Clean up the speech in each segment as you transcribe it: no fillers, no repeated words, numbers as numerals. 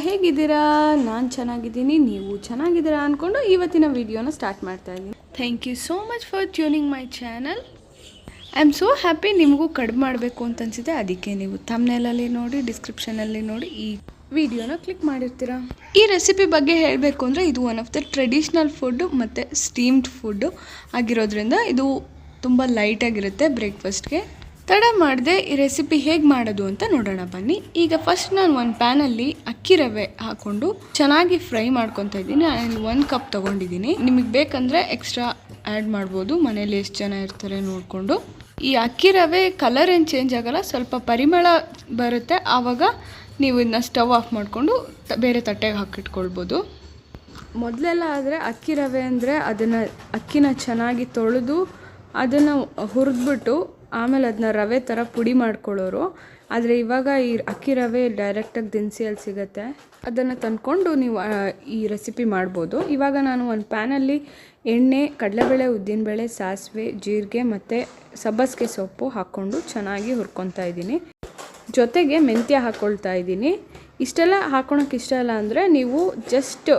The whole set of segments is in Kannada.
ಹೇಗಿದ್ದೀರಾ? ನಾನು ಚೆನ್ನಾಗಿದ್ದೀನಿ, ನೀವು ಚೆನ್ನಾಗಿದ್ದೀರಾ ಅಂದ್ಕೊಂಡು ಇವತ್ತಿನ ವಿಡಿಯೋನ ಸ್ಟಾರ್ಟ್ ಮಾಡ್ತಾ ಇದ್ದೀನಿ. Thank you so much for tuning my channel. I am so happy. ನಿಮಗೂ ಕಡಿಮೆ ಮಾಡಬೇಕು ಅಂತ ಅನಿಸಿದೆ, ಅದಕ್ಕೆ ನೀವು ಥಂಬ್ನೇಲಲ್ಲಿ ನೋಡಿ, ಡಿಸ್ಕ್ರಿಪ್ಷನಲ್ಲಿ ನೋಡಿ ಈ ವಿಡಿಯೋನ ಕ್ಲಿಕ್ ಮಾಡಿರ್ತೀರಾ. ಈ ರೆಸಿಪಿ ಬಗ್ಗೆ ಹೇಳಬೇಕು ಅಂದರೆ ಇದು one of the traditional food ಮತ್ತು ಸ್ಟೀಮ್ಡ್ ಫುಡ್ಡು ಆಗಿರೋದ್ರಿಂದ ಇದು ತುಂಬ ಲೈಟಾಗಿರುತ್ತೆ ಬ್ರೇಕ್ಫಾಸ್ಟ್ಗೆ. ತಡ ಮಾಡದೆ ಈ ರೆಸಿಪಿ ಹೇಗೆ ಮಾಡೋದು ಅಂತ ನೋಡೋಣ ಬನ್ನಿ. ಈಗ ಫಸ್ಟ್ ನಾನು ಒಂದು ಪ್ಯಾನಲ್ಲಿ ಅಕ್ಕಿ ರವೆ ಹಾಕ್ಕೊಂಡು ಚೆನ್ನಾಗಿ ಫ್ರೈ ಮಾಡ್ಕೊತಾ ಇದ್ದೀನಿ. ನಾನು 1 ಕಪ್ ತೊಗೊಂಡಿದ್ದೀನಿ. ನಿಮಗೆ ಬೇಕಂದರೆ ಎಕ್ಸ್ಟ್ರಾ ಆ್ಯಡ್ ಮಾಡ್ಬೋದು, ಮನೇಲಿ ಎಷ್ಟು ಜನ ಇರ್ತಾರೆ ನೋಡಿಕೊಂಡು. ಈ ಅಕ್ಕಿ ರವೆ ಕಲರ್ ಏನು ಚೇಂಜ್ ಆಗೋಲ್ಲ, ಸ್ವಲ್ಪ ಪರಿಮಳ ಬರುತ್ತೆ. ಆವಾಗ ನೀವು ಇದನ್ನ ಸ್ಟವ್ ಆಫ್ ಮಾಡಿಕೊಂಡು ಬೇರೆ ತಟ್ಟೆಗೆ ಹಾಕಿಟ್ಕೊಳ್ಬೋದು. ಮೊದಲೆಲ್ಲ ಆದರೆ ಅಕ್ಕಿ ರವೆ ಅಂದರೆ ಅದನ್ನು ಅಕ್ಕಿನ ಚೆನ್ನಾಗಿ ತೊಳೆದು ಅದನ್ನು ಹುರಿದ್ಬಿಟ್ಟು ಆಮೇಲೆ ಅದನ್ನ ರವೆ ಥರ ಪುಡಿ ಮಾಡ್ಕೊಳ್ಳೋರು. ಆದರೆ ಇವಾಗ ಈ ಅಕ್ಕಿ ರವೆ ಡೈರೆಕ್ಟಾಗಿ ದಿನಸಿಯಲ್ಲಿ ಸಿಗುತ್ತೆ, ಅದನ್ನು ತಂದ್ಕೊಂಡು ನೀವು ಈ ರೆಸಿಪಿ ಮಾಡ್ಬೋದು. ಇವಾಗ ನಾನು ಒಂದು ಪ್ಯಾನಲ್ಲಿ ಎಣ್ಣೆ, ಕಡಲೆಬೇಳೆ, ಉದ್ದಿನಬೇಳೆ, ಸಾಸಿವೆ, ಜೀರಿಗೆ ಮತ್ತು ಸಬ್ಬಸಿಗೆ ಸೊಪ್ಪು ಹಾಕ್ಕೊಂಡು ಚೆನ್ನಾಗಿ ಹುರ್ಕೊತಾ ಇದ್ದೀನಿ. ಜೊತೆಗೆ ಮೆಂತ್ಯ ಹಾಕ್ಕೊಳ್ತಾ ಇದ್ದೀನಿ. ಇಷ್ಟೆಲ್ಲ ಹಾಕ್ಕೊಳಕ್ಕೆ ಇಷ್ಟ ಇಲ್ಲ ಅಂದರೆ ನೀವು ಜಸ್ಟ್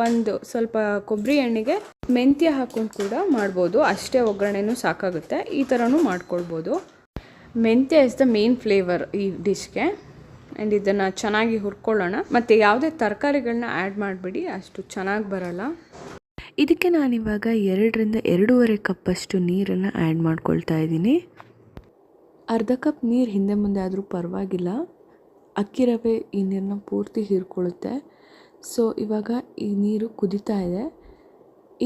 ಒಂದು ಸ್ವಲ್ಪ ಕೊಬ್ಬರಿ ಎಣ್ಣೆಗೆ ಮೆಂತ್ಯ ಹಾಕ್ಕೊಂಡು ಕೂಡ ಮಾಡ್ಬೋದು, ಅಷ್ಟೇ ಒಗ್ಗರಣೆನೂ ಸಾಕಾಗುತ್ತೆ. ಈ ಥರನೂ ಮಾಡ್ಕೊಳ್ಬೋದು. ಮೆಂತ್ಯ ಇಸ್ ದ ಮೇನ್ ಫ್ಲೇವರ್ ಈ ಡಿಶ್ಗೆ. ಆ್ಯಂಡ್ ಇದನ್ನು ಚೆನ್ನಾಗಿ ಹುರ್ಕೊಳ್ಳೋಣ. ಮತ್ತು ಯಾವುದೇ ತರಕಾರಿಗಳನ್ನ ಆ್ಯಡ್ ಮಾಡಿಬಿಡಿ, ಅಷ್ಟು ಚೆನ್ನಾಗಿ ಬರೋಲ್ಲ. ಇದಕ್ಕೆ ನಾನಿವಾಗ 2 ರಿಂದ 2.5 ಕಪ್ಪಷ್ಟು ನೀರನ್ನು ಆ್ಯಡ್ ಮಾಡ್ಕೊಳ್ತಾ ಇದ್ದೀನಿ. ಅರ್ಧ ಕಪ್ ನೀರು ಹಿಂದೆ ಮುಂದೆ ಆದರೂ ಪರವಾಗಿಲ್ಲ, ಅಕ್ಕಿ ರವೆ ಈ ನೀರನ್ನ ಪೂರ್ತಿ ಹೀರ್ಕೊಳ್ಳುತ್ತೆ. ಸೊ ಇವಾಗ ಈ ನೀರು ಕುದೀತಾ ಇದೆ.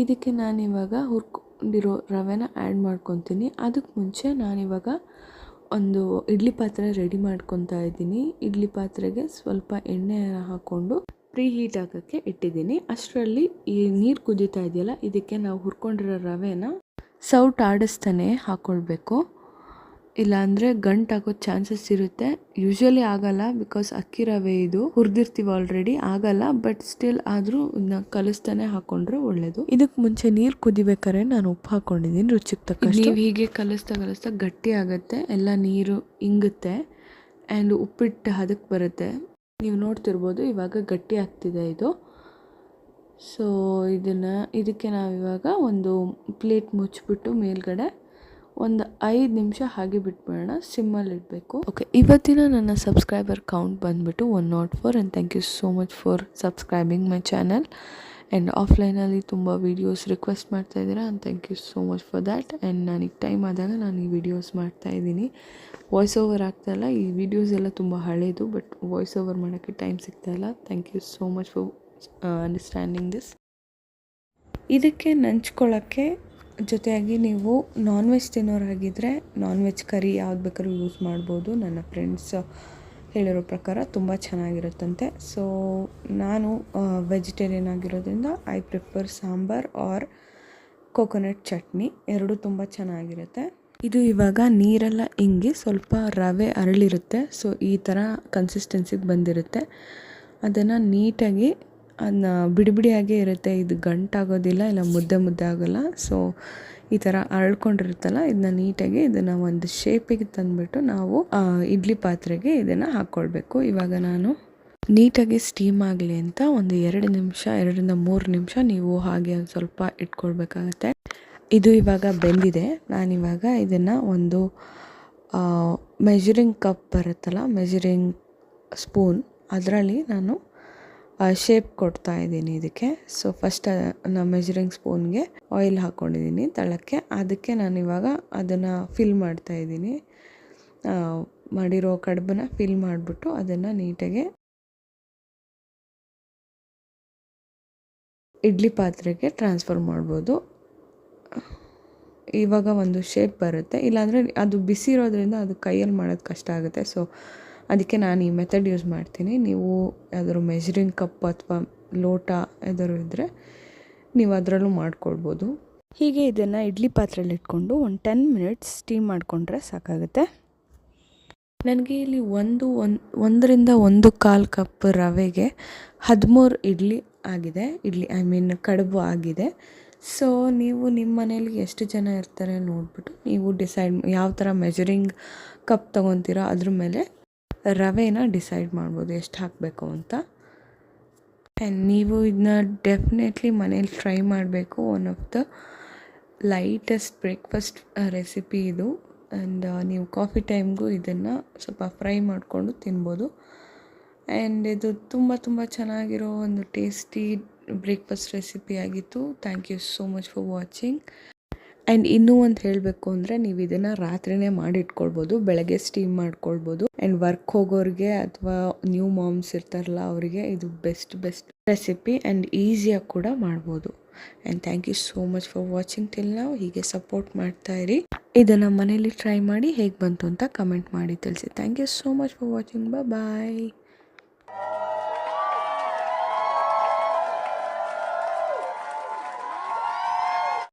ಇದಕ್ಕೆ ನಾನಿವಾಗ ಹುರ್ಕೊಂಡಿರೋ ರವೆನ ಆ್ಯಡ್ ಮಾಡ್ಕೊತೀನಿ. ಅದಕ್ಕೆ ಮುಂಚೆ ನಾನಿವಾಗ ಒಂದು ಇಡ್ಲಿ ಪಾತ್ರೆ ರೆಡಿ ಮಾಡ್ಕೊತಾ ಇದ್ದೀನಿ. ಇಡ್ಲಿ ಪಾತ್ರೆಗೆ ಸ್ವಲ್ಪ ಎಣ್ಣೆನ ಹಾಕ್ಕೊಂಡು ಪ್ರೀ ಹೀಟ್ ಆಗೋಕ್ಕೆ ಇಟ್ಟಿದ್ದೀನಿ. ಅಷ್ಟರಲ್ಲಿ ಈ ನೀರು ಕುದೀತಾ ಇದೆಯಲ್ಲ, ಇದಕ್ಕೆ ನಾವು ಹುರ್ಕೊಂಡಿರೋ ರವೆನ ಸೌಟ್ ಆಡಿಸ್ತಾನೆ ಹಾಕ್ಕೊಳ್ಬೇಕು. ಇಲ್ಲಾಂದರೆ ಗಂಟಾಗೋ ಚಾನ್ಸಸ್ ಇರುತ್ತೆ. ಯೂಶ್ವಲಿ ಆಗಲ್ಲ, ಬಿಕಾಸ್ ಅಕ್ಕಿ ರವೆ ಇದು ಹುರಿದಿರ್ತೀವಿ ಆಲ್ರೆಡಿ, ಆಗಲ್ಲ. ಬಟ್ ಸ್ಟಿಲ್ ಆದರೂ ಇದನ್ನ ಕಲಿಸ್ತಾನೆ ಹಾಕ್ಕೊಂಡ್ರೆ ಒಳ್ಳೆಯದು. ಇದಕ್ಕೆ ಮುಂಚೆ ನೀರು ಕುದಿಬೇಕಾದ್ರೆ ನಾನು ಉಪ್ಪು ಹಾಕ್ಕೊಂಡಿದ್ದೀನಿ ರುಚಿಗೆ ತಕ್ಕಷ್ಟು. ನೀವು ಹೀಗೆ ಕಲಿಸ್ತಾ ಗಟ್ಟಿ ಆಗುತ್ತೆ, ಎಲ್ಲ ನೀರು ಇಂಗುತ್ತೆ ಆ್ಯಂಡ್ ಉಪ್ಪಿಟ್ಟು ಹದಕ್ಕೆ ಬರುತ್ತೆ. ನೀವು ನೋಡ್ತಿರ್ಬೋದು ಇವಾಗ ಗಟ್ಟಿ ಆಗ್ತಿದೆ ಇದು. ಸೊ ಇದಕ್ಕೆ ನಾವಿವಾಗ ಒಂದು ಪ್ಲೇಟ್ ಮುಚ್ಚಿಬಿಟ್ಟು ಮೇಲ್ಗಡೆ ಒಂದು 5 ನಿಮಿಷ ಹಾಗೆ ಬಿಟ್ಬಿಡೋಣ, ಸಿಮ್ಮಲ್ಲಿ ಇಡಬೇಕು. ಓಕೆ, ಇವತ್ತಿನ ನನ್ನ ಸಬ್ಸ್ಕ್ರೈಬರ್ ಕೌಂಟ್ ಬಂದುಬಿಟ್ಟು 104. And thank you so much for subscribing my channel. And ಆಫ್ಲೈನಲ್ಲಿ ತುಂಬ ವೀಡಿಯೋಸ್ ರಿಕ್ವೆಸ್ಟ್ ಮಾಡ್ತಾಯಿದ್ದೀರಾ, and thank you so much for that. And ನನಗೆ ಟೈಮ್ ಆದಾಗ ನಾನು ಈ ವಿಡಿಯೋಸ್ ಮಾಡ್ತಾಯಿದ್ದೀನಿ. ವಾಯ್ಸ್ ಓವರ್ ಆಗ್ತಾಯಿಲ್ಲ, ಈ ವಿಡಿಯೋಸ್ ಎಲ್ಲ ತುಂಬ ಹಳೇದು, ಬಟ್ ವಾಯ್ಸ್ ಓವರ್ ಮಾಡೋಕ್ಕೆ ಟೈಮ್ ಸಿಗ್ತಾಯಿಲ್ಲ. Thank you so much for understanding this. ಇದಕ್ಕೆ ನಂಚ್ಕೊಳ್ಳೋಕ್ಕೆ ಜೊತೆಯಾಗಿ ನೀವು ನಾನ್ ವೆಜ್ ತಿನ್ನೋರಾಗಿದ್ದರೆ ನಾನ್ ವೆಜ್ ಕರಿ ಯಾವ್ದು ಬೇಕಾದ್ರೂ ಯೂಸ್ ಮಾಡ್ಬೋದು. ನನ್ನ ಫ್ರೆಂಡ್ಸ್ ಹೇಳಿರೋ ಪ್ರಕಾರ ತುಂಬ ಚೆನ್ನಾಗಿರುತ್ತಂತೆ. ಸೊ ನಾನು ವೆಜಿಟೇರಿಯನ್ ಆಗಿರೋದ್ರಿಂದ I prefer sambar or coconut chutney, ಎರಡೂ ತುಂಬ ಚೆನ್ನಾಗಿರುತ್ತೆ. ಇದು ಇವಾಗ ನೀರೆಲ್ಲ ಇಂಗಿ ಸ್ವಲ್ಪ ರವೆ ಅರಳಿರುತ್ತೆ. ಸೊ ಈ ಥರ ಕನ್ಸಿಸ್ಟೆನ್ಸಿಗೆ ಬಂದಿರುತ್ತೆ. ಅದನ್ನು ನೀಟಾಗಿ ಅದನ್ನ ಬಿಡಿಯಾಗೇ ಇರುತ್ತೆ, ಇದು ಗಂಟಾಗೋದಿಲ್ಲ, ಇಲ್ಲ ಮುದ್ದೆ ಆಗೋಲ್ಲ. ಸೊ ಈ ಥರ ಅರಳ್ಕೊಂಡಿರುತ್ತಲ್ಲ, ಇದನ್ನ ನೀಟಾಗಿ ಇದನ್ನು ಒಂದು ಶೇಪಿಗೆ ತಂದುಬಿಟ್ಟು ನಾವು ಇಡ್ಲಿ ಪಾತ್ರೆಗೆ ಇದನ್ನು ಹಾಕ್ಕೊಳ್ಬೇಕು. ಇವಾಗ ನಾನು ನೀಟಾಗಿ ಸ್ಟೀಮ್ ಆಗಲಿ ಅಂತ ಒಂದು 2 ನಿಮಿಷ 2 ರಿಂದ 3 ನಿಮಿಷ ನೀವು ಹಾಗೆ ಒಂದು ಸ್ವಲ್ಪ ಇಟ್ಕೊಳ್ಬೇಕಾಗತ್ತೆ. ಇದು ಇವಾಗ ಬೆಂದಿದೆ. ನಾನಿವಾಗ ಇದನ್ನು ಒಂದು ಮೆಜರಿಂಗ್ ಕಪ್ ಬರುತ್ತಲ್ಲ, ಮೆಜರಿಂಗ್ ಸ್ಪೂನ್, ಅದರಲ್ಲಿ ನಾನು ಶೇಪ್ ಕೊಡ್ತಾ ಇದ್ದೀನಿ ಇದಕ್ಕೆ. ಸೊ ಫಸ್ಟ್ ನಾನು ಮೆಜರಿಂಗ್ ಸ್ಪೂನ್ಗೆ ಆಯಿಲ್ ಹಾಕ್ಕೊಂಡಿದ್ದೀನಿ ತಳಕ್ಕೆ. ಅದಕ್ಕೆ ನಾನಿವಾಗ ಅದನ್ನು ಫಿಲ್ ಮಾಡ್ತಾ ಇದ್ದೀನಿ. ಮಾಡಿರೋ ಕಡುಬನ್ನ ಫಿಲ್ ಮಾಡಿಬಿಟ್ಟು ಅದನ್ನು ನೀಟಾಗಿ ಇಡ್ಲಿ ಪಾತ್ರೆಗೆ ಟ್ರಾನ್ಸ್ಫರ್ ಮಾಡ್ಬೋದು. ಇವಾಗ ಒಂದು ಶೇಪ್ ಬರುತ್ತೆ, ಇಲ್ಲಾಂದರೆ ಅದು ಬಿಸಿ ಇರೋದ್ರಿಂದ ಅದು ಕೈಯಲ್ಲಿ ಮಾಡೋದು ಕಷ್ಟ ಆಗುತ್ತೆ. ಸೊ ಅದಕ್ಕೆ ನಾನು ಈ ಮೆಥಡ್ ಯೂಸ್ ಮಾಡ್ತೀನಿ. ನೀವು ಯಾವ್ದಾದ್ರು ಮೆಜರಿಂಗ್ ಕಪ್ ಅಥವಾ ಲೋಟ ಯಾವ್ದಾದ್ರು ಇದ್ದರೆ ನೀವು ಅದರಲ್ಲೂ ಮಾಡ್ಕೊಳ್ಬೋದು. ಹೀಗೆ ಇದನ್ನು ಇಡ್ಲಿ ಪಾತ್ರೆಯಲ್ಲಿ ಇಟ್ಕೊಂಡು ಒಂದು 10 ಮಿನಿಟ್ಸ್ ಸ್ಟೀಮ್ ಮಾಡಿಕೊಂಡ್ರೆ ಸಾಕಾಗುತ್ತೆ. ನನಗೆ ಇಲ್ಲಿ 1 ರಿಂದ 1.25 ಕಪ್ ರವೆಗೆ 13 ಇಡ್ಲಿ ಆಗಿದೆ. ಕಡುಬು ಆಗಿದೆ. ಸೊ ನೀವು ನಿಮ್ಮ ಮನೇಲಿ ಎಷ್ಟು ಜನ ಇರ್ತಾರೆ ನೋಡಿಬಿಟ್ಟು ನೀವು ಡಿಸೈಡ್ ಯಾವ ಥರ ಮೆಜರಿಂಗ್ ಕಪ್ ತೊಗೊತೀರೋ ಅದ್ರ ಮೇಲೆ ರವೆನ ಡಿಸೈಡ್ ಮಾಡ್ಬೋದು ಎಷ್ಟು ಹಾಕಬೇಕು ಅಂತ. ಆ್ಯಂಡ್ ನೀವು ಇದನ್ನ ಡೆಫಿನೆಟ್ಲಿ ಮನೇಲಿ ಟ್ರೈ ಮಾಡಬೇಕು. One of the lightest breakfast recipe ಇದು. ಆ್ಯಂಡ್ ನೀವು ಕಾಫಿ ಟೈಮ್ಗೂ ಇದನ್ನು ಸ್ವಲ್ಪ ಫ್ರೈ ಮಾಡಿಕೊಂಡು ತಿನ್ಬೋದು. ಆ್ಯಂಡ್ ಇದು ತುಂಬ ಚೆನ್ನಾಗಿರೋ ಒಂದು ಟೇಸ್ಟಿ ಬ್ರೇಕ್ಫಾಸ್ಟ್ ರೆಸಿಪಿ ಆಗಿತ್ತು. Thank you so much for watching. And ಇನ್ನೂ ಒಂದು ಹೇಳಬೇಕು ಅಂದರೆ ನೀವು ಇದನ್ನು ರಾತ್ರಿನೇ ಮಾಡಿಟ್ಕೊಳ್ಬೋದು, ಬೆಳಗ್ಗೆ ಸ್ಟೀಮ್ ಮಾಡ್ಕೊಳ್ಬೋದು. ಆ್ಯಂಡ್ ವರ್ಕ್ ಹೋಗೋರಿಗೆ ಅಥವಾ ನ್ಯೂ ಮಾಮ್ಸ್ ಇರ್ತಾರಲ್ಲ ಅವರಿಗೆ ಇದು ಬೆಸ್ಟ್ ರೆಸಿಪಿ ಆ್ಯಂಡ್ ಈಸಿಯಾಗಿ ಕೂಡ ಮಾಡ್ಬೋದು. And thank you so much for watching till ನಾವು. ಹೀಗೆ ಸಪೋರ್ಟ್ ಮಾಡ್ತಾ ಇರಿ. ಇದನ್ನು ಮನೇಲಿ ಟ್ರೈ ಮಾಡಿ ಹೇಗೆ ಬಂತು ಅಂತ ಕಮೆಂಟ್ ಮಾಡಿ ತಿಳಿಸಿ. Thank you so much for watching. Bye.